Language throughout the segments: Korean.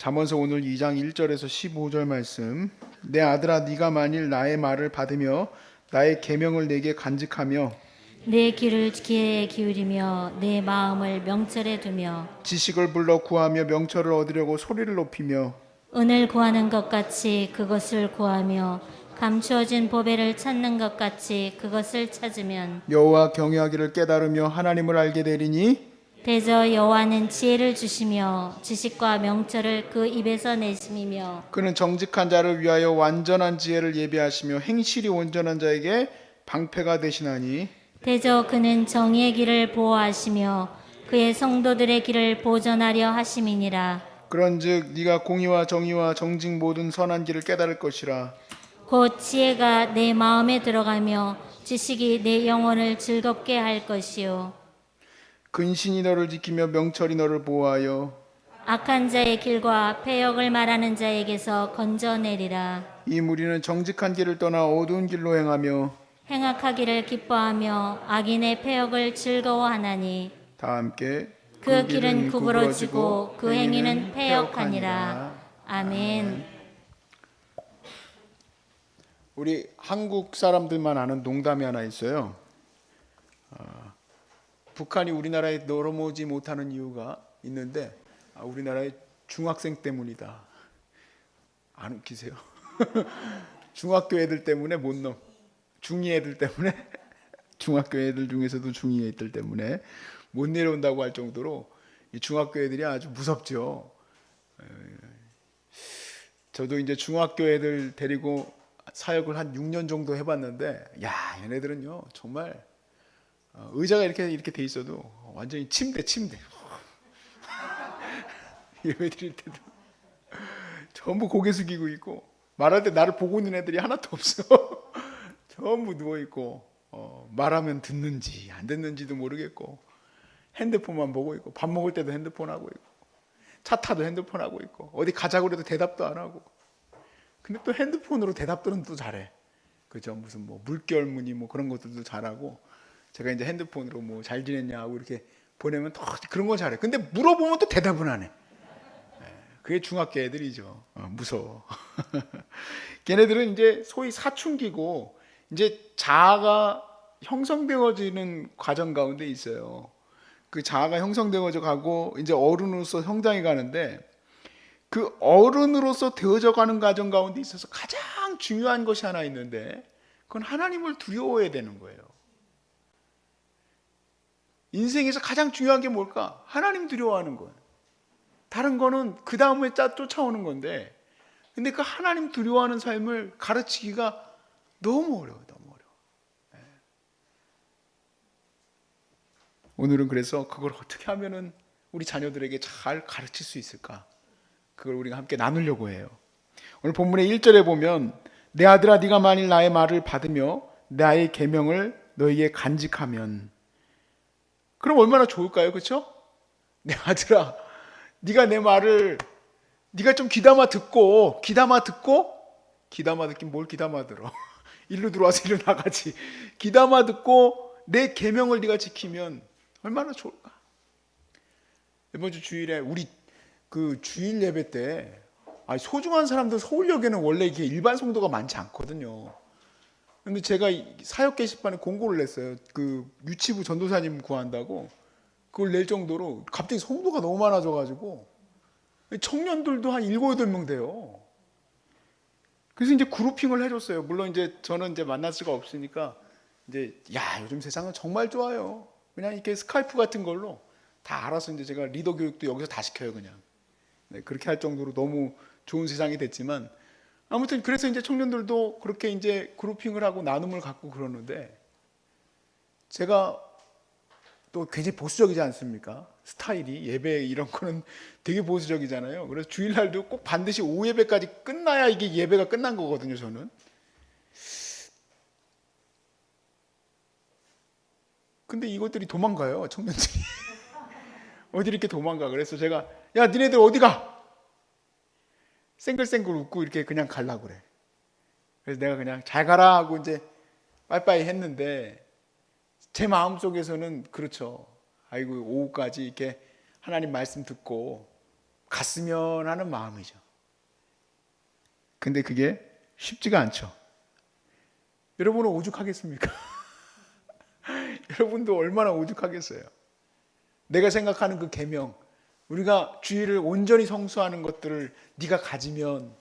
잠언서 오늘 2장 1절에서 15절 말씀. 내 아들아 네가 만일 나의 말을 받으며 나의 계명을 내게 간직하며 내 귀를 기회에 기울이며 내 마음을 명철에 두며 지식을 불러 구하며 명철을 얻으려고 소리를 높이며 은을 구하는 것 같이 그것을 구하며 감추어진 보배를 찾는 것 같이 그것을 찾으면 여호와 경외하기를 깨달으며 하나님을 알게 되리니 대저 여호와는 지혜를 주시며 지식과 명철을 그 입에서 내심이며 그는 정직한 자를 위하여 완전한 지혜를 예비하시며 행실이 온전한 자에게 방패가 되시나니 대저 그는 정의의 길을 보호하시며 그의 성도들의 길을 보전하려 하심이니라. 그런즉 네가 공의와 정의와 정직 모든 선한 길을 깨달을 것이라. 곧 지혜가 내 마음에 들어가며 지식이 내 영혼을 즐겁게 할 것이요 근신이 너를 지키며 명철이 너를 보호하여 악한 자의 길과 패역을 말하는 자에게서 건져내리라. 이 무리는 정직한 길을 떠나 어두운 길로 행하며 행악하기를 기뻐하며 악인의 패역을 즐거워하나니 다 함께 그 길은 구부러지고 그 행위는 패역하니라. 아멘. 우리 한국 사람들만 아는 농담이 하나 있어요. 북한이 우리나라에 넘어오지 못하는 이유가 있는데 우리나라의 중학생 때문이다. 안 웃기세요? 중학교 애들 때문에 못 넘. 중2 애들 때문에 중학교 애들 중에서도 중2 애들 때문에 못 내려온다고 할 정도로 이 중학교 애들이 아주 무섭죠. 저도 이제 중학교 애들 데리고 사역을 한 6년 정도 해봤는데, 야, 얘네들은요 정말 의자가 이렇게 돼 있어도 완전히 침대. 예배드릴 때도 전부 고개 숙이고 있고 말할 때 나를 보고 있는 애들이 하나도 없어. 전부 누워 있고 말하면 듣는지 안 듣는지도 모르겠고 핸드폰만 보고 있고 밥 먹을 때도 핸드폰 하고 있고 차 타도 핸드폰 하고 있고 어디 가자고 그래도 대답도 안 하고. 근데 또 핸드폰으로 대답들은 또 잘해. 그죠? 무슨 뭐 물결 문의 뭐 그런 것들도 잘하고. 제가 이제 핸드폰으로 뭐 잘 지냈냐 하고 이렇게 보내면 또 그런 거 잘해. 근데 물어보면 또 대답은 안 해. 그게 중학교 애들이죠. 무서워. 걔네들은 이제 소위 사춘기고 이제 자아가 형성되어지는 과정 가운데 있어요. 그 자아가 형성되어져 가고 이제 어른으로서 성장해 가는데 그 어른으로서 되어져 가는 과정 가운데 있어서 가장 중요한 것이 하나 있는데 그건 하나님을 두려워해야 되는 거예요. 인생에서 가장 중요한 게 뭘까? 하나님 두려워하는 거예요. 다른 거는 그 다음에 쫓아오는 건데 근데 그 하나님 두려워하는 삶을 가르치기가 너무 어려워요. 오늘은 그래서 그걸 어떻게 하면은 우리 자녀들에게 잘 가르칠 수 있을까? 그걸 우리가 함께 나누려고 해요. 오늘 본문의 1절에 보면 내 아들아 네가 만일 나의 말을 받으며 나의 계명을 너에게 간직하면 그럼 얼마나 좋을까요? 그렇죠? 내 아들아 네가 내 말을 네가 좀 귀담아 듣긴 뭘 귀담아 들어. 일로 들어와서 일로 나가지. 귀담아 듣고 내 계명을 네가 지키면 얼마나 좋을까? 이번 주 주일에 우리 그 주일 예배 때 소중한 사람들 서울역에는 원래 이게 일반 성도가 많지 않거든요. 근데 제가 사역 게시판에 공고를 냈어요. 그 유치부 전도사님 구한다고. 그걸 낼 정도로 갑자기 성도가 너무 많아져가지고 청년들도 한 7, 8명 돼요. 그래서 이제 그룹핑을 해줬어요. 물론 이제 저는 이제 만날 수가 없으니까 이제 요즘 세상은 정말 좋아요. 그냥 이렇게 스카이프 같은 걸로 다 알아서 이제 제가 리더 교육도 여기서 다 시켜요, 그냥. 네, 그렇게 할 정도로 너무 좋은 세상이 됐지만 아무튼 그래서 이제 청년들도 그렇게 이제 그룹핑을 하고 나눔을 갖고 그러는데 제가 또 굉장히 보수적이지 않습니까? 스타일이 예배 이런 거는 되게 보수적이잖아요. 그래서 주일날도 꼭 반드시 오후 예배까지 끝나야 이게 예배가 끝난 거거든요, 저는. 근데 이것들이 도망가요, 청년들이. 어디 이렇게 도망가. 그래서 제가 야 니네들 어디 가? 쌩글쌩글 웃고 이렇게 그냥 가려고 그래. 그래서 내가 그냥 잘 가라 하고 이제 빠이빠이 했는데 제 마음속에서는 그렇죠. 아이고 오후까지 이렇게 하나님 말씀 듣고 갔으면 하는 마음이죠. 근데 그게 쉽지가 않죠. 여러분은 오죽하겠습니까? 여러분도 얼마나 오죽하겠어요. 내가 생각하는 그 계명, 우리가 주의를 온전히 성수하는 것들을 네가 가지면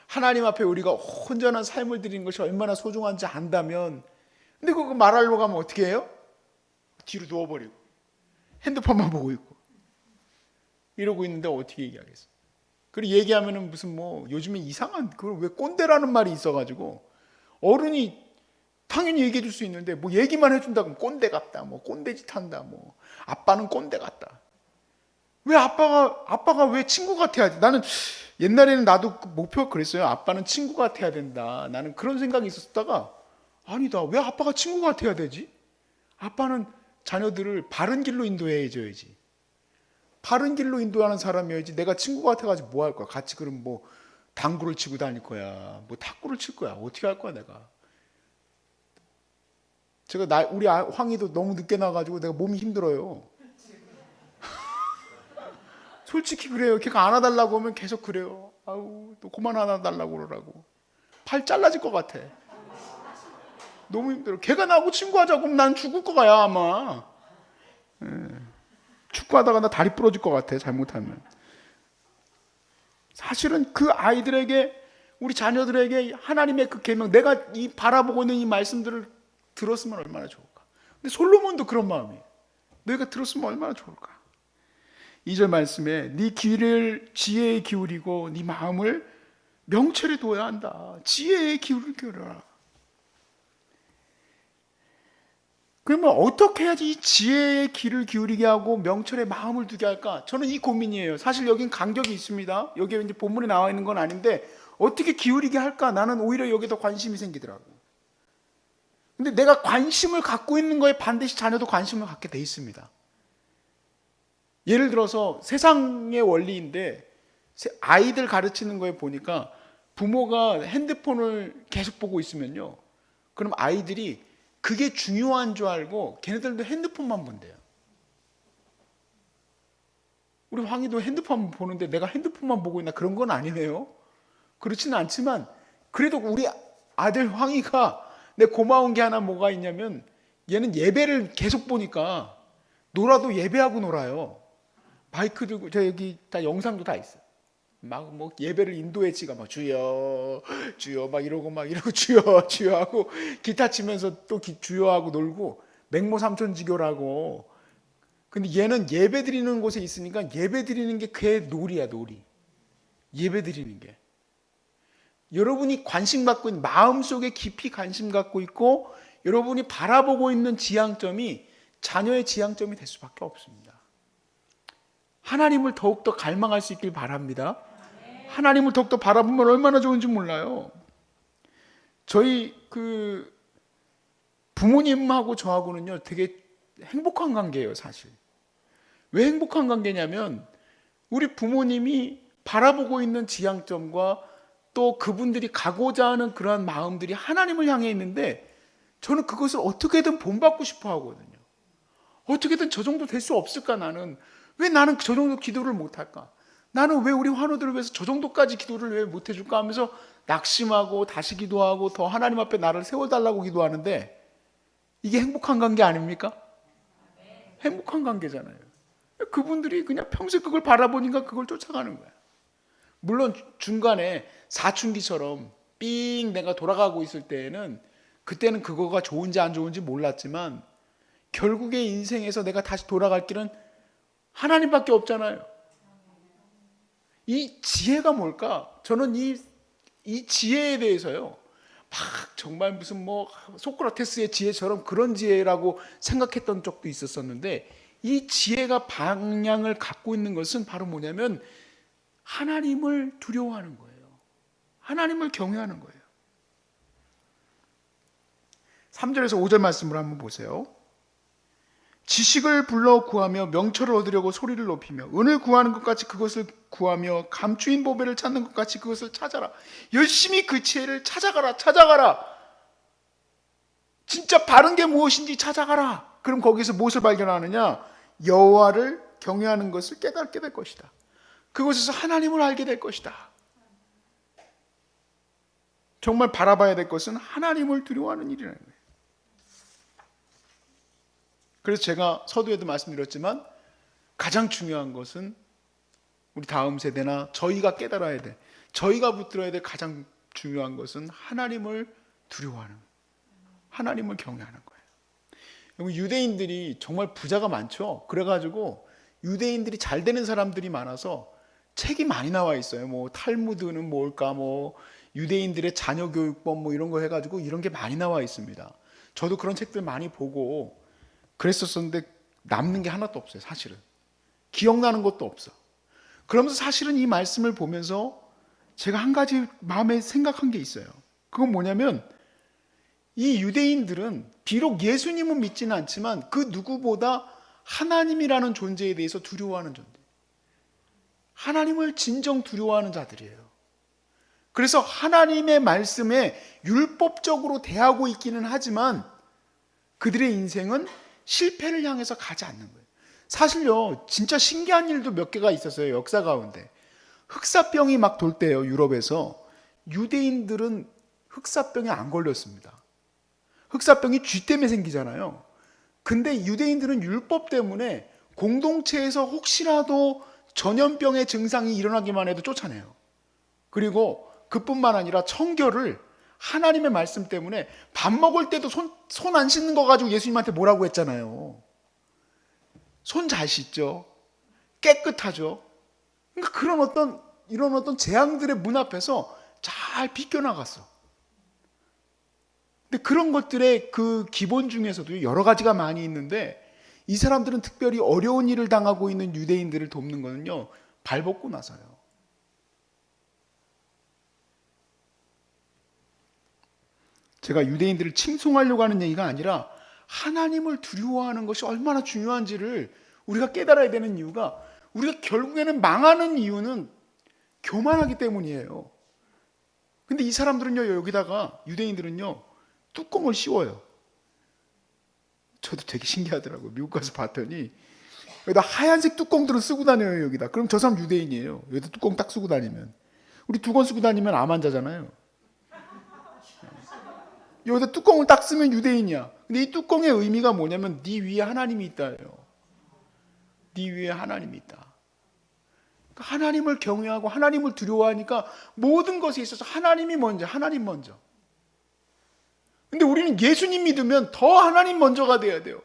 하나님 앞에 우리가 온전한 삶을 드리는 것이 얼마나 소중한지 안다면, 근데 그거 말하려고 가면 어떻게 해요? 뒤로 누워버리고 핸드폰만 보고 있고 이러고 있는데 어떻게 얘기하겠어? 그리고 얘기하면은 무슨 뭐 요즘에 이상한, 그걸 왜 꼰대라는 말이 있어가지고 어른이 당연히 얘기해 줄 수 있는데 뭐 얘기만 해준다 그러면 꼰대 같다, 뭐 꼰대짓 한다, 뭐 아빠는 꼰대 같다. 왜 아빠가 왜 친구 같아야 돼? 나는 옛날에는 나도 그 목표가 그랬어요. 아빠는 친구 같아야 된다. 나는 그런 생각이 있었다가 아니다. 왜 아빠가 친구 같아야 되지? 아빠는 자녀들을 바른 길로 인도해줘야지. 바른 길로 인도하는 사람이어야지. 내가 친구 같아가지고 뭐 할 거야? 같이 그럼 뭐 당구를 치고 다닐 거야? 뭐 탁구를 칠 거야? 어떻게 할 거야 내가? 우리 황이도 너무 늦게 나가지고 내가 몸이 힘들어요. 솔직히 그래요. 걔가 안아달라고 하면 계속 그래요. 아우, 또 그만 안아달라고 그러라고. 팔 잘라질 것 같아. 너무 힘들어. 걔가 나하고 친구하자고 하면 난 죽을 거야 아마. 축구하다가 나 다리 부러질 것 같아 잘못하면. 사실은 그 아이들에게, 우리 자녀들에게 하나님의 그 계명, 내가 이 바라보고 있는 이 말씀들을 들었으면 얼마나 좋을까. 근데 솔로몬도 그런 마음이에요. 너희가 들었으면 얼마나 좋을까. 2절 말씀에 네 귀를 지혜에 기울이고 네 마음을 명철에 둬야 한다. 지혜에 기울여라. 그러면 어떻게 해야지 이 지혜에 귀를 기울이게 하고 명철에 마음을 두게 할까? 저는 이 고민이에요. 사실 여긴 간격이 있습니다. 여기에 이제 본문에 나와 있는 건 아닌데 어떻게 기울이게 할까? 나는 오히려 여기에 더 관심이 생기더라고. 근데 내가 관심을 갖고 있는 거에 반드시 자녀도 관심을 갖게 돼 있습니다. 예를 들어서 세상의 원리인데 아이들 가르치는 거에 보니까 부모가 핸드폰을 계속 보고 있으면요, 그럼 아이들이 그게 중요한 줄 알고 걔네들도 핸드폰만 본대요. 우리 황이도 핸드폰 보는데 내가 핸드폰만 보고 있나? 그런 건 아니네요. 그렇지는 않지만 그래도 우리 아들 황이가 내 고마운 게 하나 뭐가 있냐면 얘는 예배를 계속 보니까 놀아도 예배하고 놀아요. 마이크 들고, 저 여기 다 영상도 다 있어요. 막 뭐 예배를 인도에 지가 막 주여 주여 막 이러고 주여 주여 하고 기타 치면서 또 주여 하고 놀고 맹모 삼천지교라고. 근데 얘는 예배 드리는 곳에 있으니까 예배 드리는 게 그의 놀이야, 놀이. 예배 드리는 게. 여러분이 관심 갖고 있는, 마음속에 깊이 관심 갖고 있고 여러분이 바라보고 있는 지향점이 자녀의 지향점이 될 수밖에 없습니다. 하나님을 더욱더 갈망할 수 있길 바랍니다. 하나님을 더욱더 바라보면 얼마나 좋은지 몰라요. 저희 그 부모님하고 저하고는요 되게 행복한 관계예요. 사실 왜 행복한 관계냐면 우리 부모님이 바라보고 있는 지향점과 또 그분들이 가고자 하는 그러한 마음들이 하나님을 향해 있는데 저는 그것을 어떻게든 본받고 싶어 하거든요. 어떻게든 저 정도 될 수 없을까? 왜 나는 저 정도 기도를 못할까? 나는 왜 우리 환우들을 위해서 저 정도까지 기도를 왜 못해줄까 하면서 낙심하고 다시 기도하고 더 하나님 앞에 나를 세워달라고 기도하는데 이게 행복한 관계 아닙니까? 행복한 관계잖아요. 그분들이 그냥 평생 그걸 바라보니까 그걸 쫓아가는 거야. 물론 중간에 사춘기처럼 삥 내가 돌아가고 있을 때에는 그때는 그거가 좋은지 안 좋은지 몰랐지만 결국에 인생에서 내가 다시 돌아갈 길은 하나님밖에 없잖아요. 이 지혜가 뭘까? 저는 이 지혜에 대해서요, 막 정말 무슨 뭐 소크라테스의 지혜처럼 그런 지혜라고 생각했던 적도 있었었는데 이 지혜가 방향을 갖고 있는 것은 바로 뭐냐면 하나님을 두려워하는 거예요. 하나님을 경외하는 거예요. 3절에서 5절 말씀을 한번 보세요. 지식을 불러 구하며 명철을 얻으려고 소리를 높이며 은을 구하는 것 같이 그것을 구하며 감추인 보배를 찾는 것 같이 그것을 찾아라. 열심히 그 지혜를 찾아가라. 진짜 바른 게 무엇인지 찾아가라. 그럼 거기서 무엇을 발견하느냐? 여호와를 경외하는 것을 깨닫게 될 것이다. 그곳에서 하나님을 알게 될 것이다. 정말 바라봐야 될 것은 하나님을 두려워하는 일이라는 거예요. 그래서 제가 서두에도 말씀드렸지만 가장 중요한 것은 우리 다음 세대나 저희가 깨달아야 돼, 저희가 붙들어야 될 가장 중요한 것은 하나님을 두려워하는, 하나님을 경외하는 거예요. 여러분, 유대인들이 정말 부자가 많죠. 그래가지고 유대인들이 잘 되는 사람들이 많아서 책이 많이 나와 있어요. 뭐 탈무드는 뭘까, 뭐 유대인들의 자녀 교육법 뭐 이런 거 해가지고 이런 게 많이 나와 있습니다. 저도 그런 책들 많이 보고 그랬었는데 남는 게 하나도 없어요. 사실은 기억나는 것도 없어. 그러면서 사실은 이 말씀을 보면서 제가 한 가지 마음에 생각한 게 있어요. 그건 뭐냐면 이 유대인들은 비록 예수님은 믿지는 않지만 그 누구보다 하나님이라는 존재에 대해서 두려워하는 존재, 하나님을 진정 두려워하는 자들이에요. 그래서 하나님의 말씀에 율법적으로 대하고 있기는 하지만 그들의 인생은 실패를 향해서 가지 않는 거예요. 사실요, 진짜 신기한 일도 몇 개가 있었어요. 역사 가운데 흑사병이 막 돌 때요, 유럽에서. 유대인들은 흑사병에 안 걸렸습니다. 흑사병이 쥐 때문에 생기잖아요. 근데 유대인들은 율법 때문에 공동체에서 혹시라도 전염병의 증상이 일어나기만 해도 쫓아내요. 그리고 그뿐만 아니라 청결을 하나님의 말씀 때문에 밥 먹을 때도 손 안 씻는 거 가지고 예수님한테 뭐라고 했잖아요. 손 잘 씻죠. 깨끗하죠. 그러니까 이런 어떤 재앙들의 문 앞에서 잘 비껴나갔어. 근데 그런 것들의 그 기본 중에서도 여러 가지가 많이 있는데 이 사람들은 특별히 어려운 일을 당하고 있는 유대인들을 돕는 거는요, 발 벗고 나서요. 제가 유대인들을 칭송하려고 하는 얘기가 아니라 하나님을 두려워하는 것이 얼마나 중요한지를 우리가 깨달아야 되는 이유가, 우리가 결국에는 망하는 이유는 교만하기 때문이에요. 근데 이 사람들은요, 여기다가 유대인들은요 뚜껑을 씌워요. 저도 되게 신기하더라고요. 미국 가서 봤더니 여기다 하얀색 뚜껑들을 쓰고 다녀요. 여기다. 그럼 저 사람 유대인이에요. 여기다 뚜껑 딱 쓰고 다니면. 우리 두건 쓰고 다니면 암 환자잖아요. 여기다 뚜껑을 딱 쓰면 유대인이야. 근데 이 뚜껑의 의미가 뭐냐면 네 위에 하나님이 있다예요. 네 위에 하나님이 있다. 그러니까 하나님을 경외하고 하나님을 두려워하니까 모든 것에 있어서 하나님이 먼저, 하나님 먼저. 근데 우리는 예수님 믿으면 더 하나님 먼저가 돼야 돼요.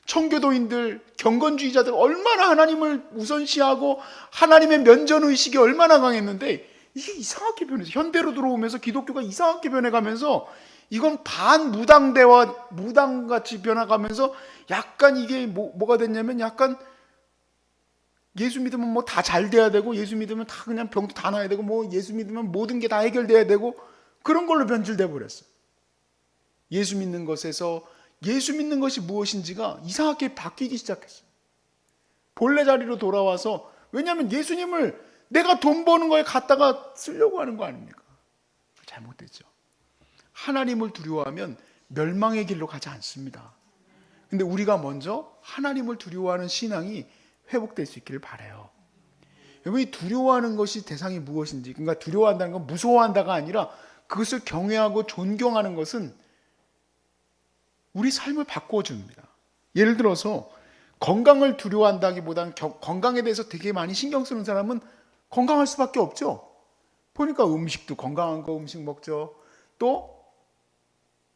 청교도인들, 경건주의자들 얼마나 하나님을 우선시하고 하나님의 면전의식이 얼마나 강했는데 이게 이상하게 변해서, 현대로 들어오면서 기독교가 이상하게 변해가면서 이건 반무당대와 무당같이 변해가면서 약간 이게 뭐가 됐냐면 약간 예수 믿으면 뭐 다 잘 돼야 되고, 예수 믿으면 다 그냥 병도 다 나야 되고, 뭐 예수 믿으면 모든 게 다 해결돼야 되고, 그런 걸로 변질돼 버렸어. 예수 믿는 것에서 예수 믿는 것이 무엇인지가 이상하게 바뀌기 시작했어요. 본래 자리로 돌아와서, 왜냐하면 예수님을 내가 돈 버는 거에 갖다가 쓰려고 하는 거 아닙니까? 잘못됐죠. 하나님을 두려워하면 멸망의 길로 가지 않습니다. 근데 우리가 먼저 하나님을 두려워하는 신앙이 회복될 수 있기를 바라요. 여러분, 이 두려워하는 것이 대상이 무엇인지, 그러니까 두려워한다는 건 무서워한다가 아니라 그것을 경외하고 존경하는 것은 우리 삶을 바꿔줍니다. 예를 들어서 건강을 두려워한다기보다는 건강에 대해서 되게 많이 신경 쓰는 사람은 건강할 수밖에 없죠. 보니까 음식도 건강한 거 음식 먹죠. 또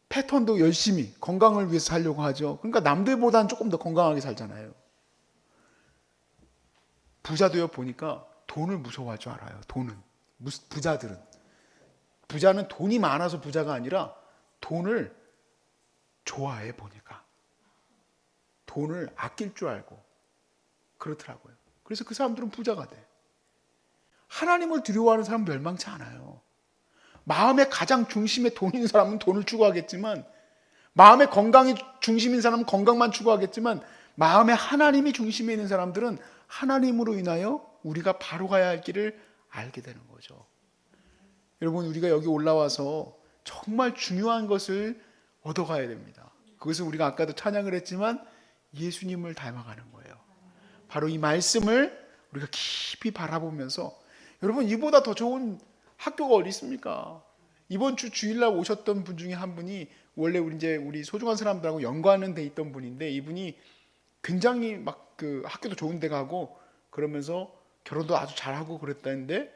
패턴도 열심히 건강을 위해서 살려고 하죠. 그러니까 남들보다는 조금 더 건강하게 살잖아요. 부자도요, 보니까 돈을 무서워할 줄 알아요. 돈은. 부자는 돈이 많아서 부자가 아니라 돈을 좋아해. 보니까 돈을 아낄 줄 알고 그렇더라고요. 그래서 그 사람들은 부자가 돼. 하나님을 두려워하는 사람은 멸망치 않아요. 마음의 가장 중심에 돈 있는 사람은 돈을 추구하겠지만, 마음의 건강이 중심인 사람은 건강만 추구하겠지만, 마음의 하나님이 중심에 있는 사람들은 하나님으로 인하여 우리가 바로 가야 할 길을 알게 되는 거죠. 여러분, 우리가 여기 올라와서 정말 중요한 것을 얻어가야 됩니다. 그것은 우리가 아까도 찬양을 했지만 예수님을 닮아가는 거예요. 바로 이 말씀을 우리가 깊이 바라보면서, 여러분 이보다 더 좋은 학교가 어디 있습니까? 이번 주 주일날 오셨던 분 중에 한 분이 원래 우리 소중한 사람들하고 연관은 돼 있던 분인데, 이분이 굉장히 막 그 학교도 좋은 데 가고 그러면서 결혼도 아주 잘하고 그랬다는데,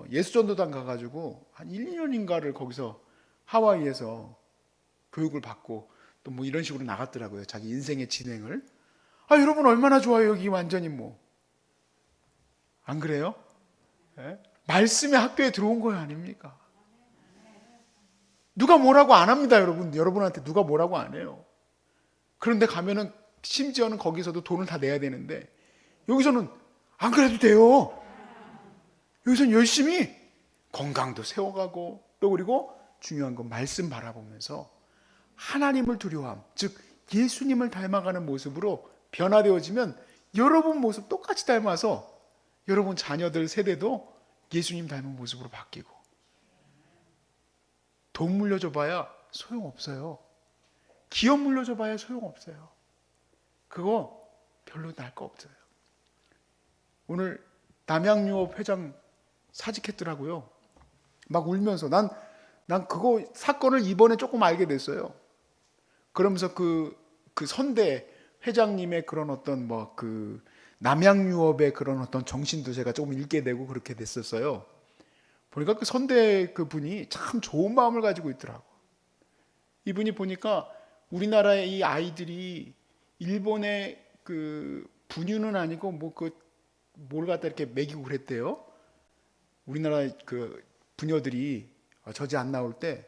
예수전도단 가가지고 한 1, 2년인가를 거기서 하와이에서 교육을 받고 또 뭐 이런 식으로 나갔더라고요. 자기 인생의 진행을. 여러분 얼마나 좋아요. 여기 완전히 뭐. 안 그래요? 예? 말씀의 학교에 들어온 거예요, 아닙니까? 누가 뭐라고 안 합니다, 여러분. 여러분한테 누가 뭐라고 안 해요. 그런데 가면은 심지어는 거기서도 돈을 다 내야 되는데, 여기서는 안 그래도 돼요. 여기서는 열심히 건강도 세워가고, 또 그리고 중요한 건 말씀 바라보면서 하나님을 두려워함, 즉 예수님을 닮아가는 모습으로 변화되어지면 여러분 모습 똑같이 닮아서 여러분 자녀들 세대도 예수님 닮은 모습으로 바뀌고, 돈 물려줘 봐야 소용없어요. 기업 물려줘 봐야 소용없어요. 그거 별로 날 거 없어요. 오늘 남양유업 회장 사직했더라고요. 막 울면서. 난 그거 사건을 이번에 조금 알게 됐어요. 그러면서 그 선대 회장님의 그런 어떤 그 남양유업의 그런 어떤 정신도 제가 조금 읽게 되고 그렇게 됐었어요. 보니까 그 선대 그 분이 참 좋은 마음을 가지고 있더라고. 이분이 보니까 우리나라의 이 아이들이 일본의 그 분유는 아니고 뭘 갖다 이렇게 먹이고 그랬대요. 우리나라 그 부녀들이 젖이 안 나올 때,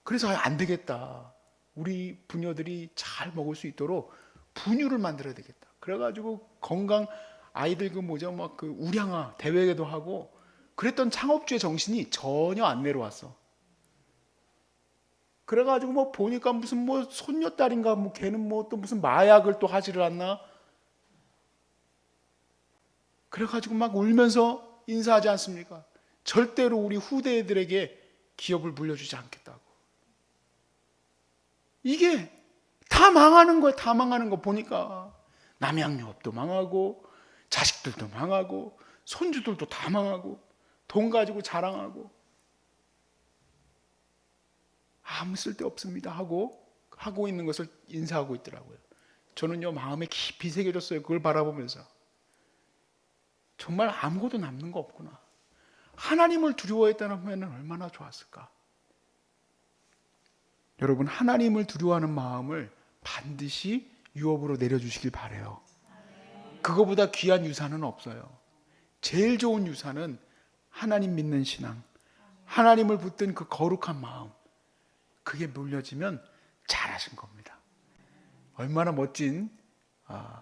그래서 안 되겠다. 우리 부녀들이 잘 먹을 수 있도록 분유를 만들어야 되겠다. 그래가지고 건강 아이들 그 우량아 대회도 하고 그랬던 창업주의 정신이 전혀 안 내려왔어. 그래가지고 보니까 무슨 손녀딸인가 걔는 또 무슨 마약을 또 하지를 않나. 그래가지고 막 울면서 인사하지 않습니까? 절대로 우리 후대들에게 기업을 물려주지 않겠다고. 이게 다 망하는 거야. 다 망하는 거 보니까 남양유업도 망하고 자식들도 망하고 손주들도 다 망하고 돈 가지고 자랑하고 아무 쓸데 없습니다 하고 있는 것을 인사하고 있더라고요. 저는요 마음에 깊이 새겨졌어요. 그걸 바라보면서 정말 아무것도 남는 거 없구나. 하나님을 두려워했다면 얼마나 좋았을까. 여러분 하나님을 두려워하는 마음을 반드시 유업으로 내려주시길 바라요. 그거보다 귀한 유산은 없어요. 제일 좋은 유산은 하나님 믿는 신앙, 하나님을 붙든 그 거룩한 마음, 그게 물려지면 잘하신 겁니다. 얼마나 멋진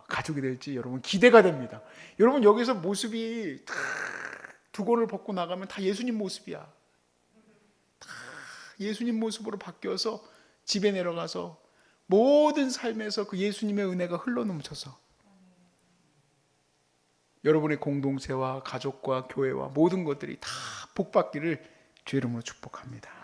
가족이 될지 여러분 기대가 됩니다. 여러분 여기서 모습이 다 두건을 벗고 나가면 다 예수님 모습이야. 다 예수님 모습으로 바뀌어서 집에 내려가서 모든 삶에서 그 예수님의 은혜가 흘러넘쳐서 여러분의 공동체와 가족과 교회와 모든 것들이 다 복받기를 주의 이름으로 축복합니다.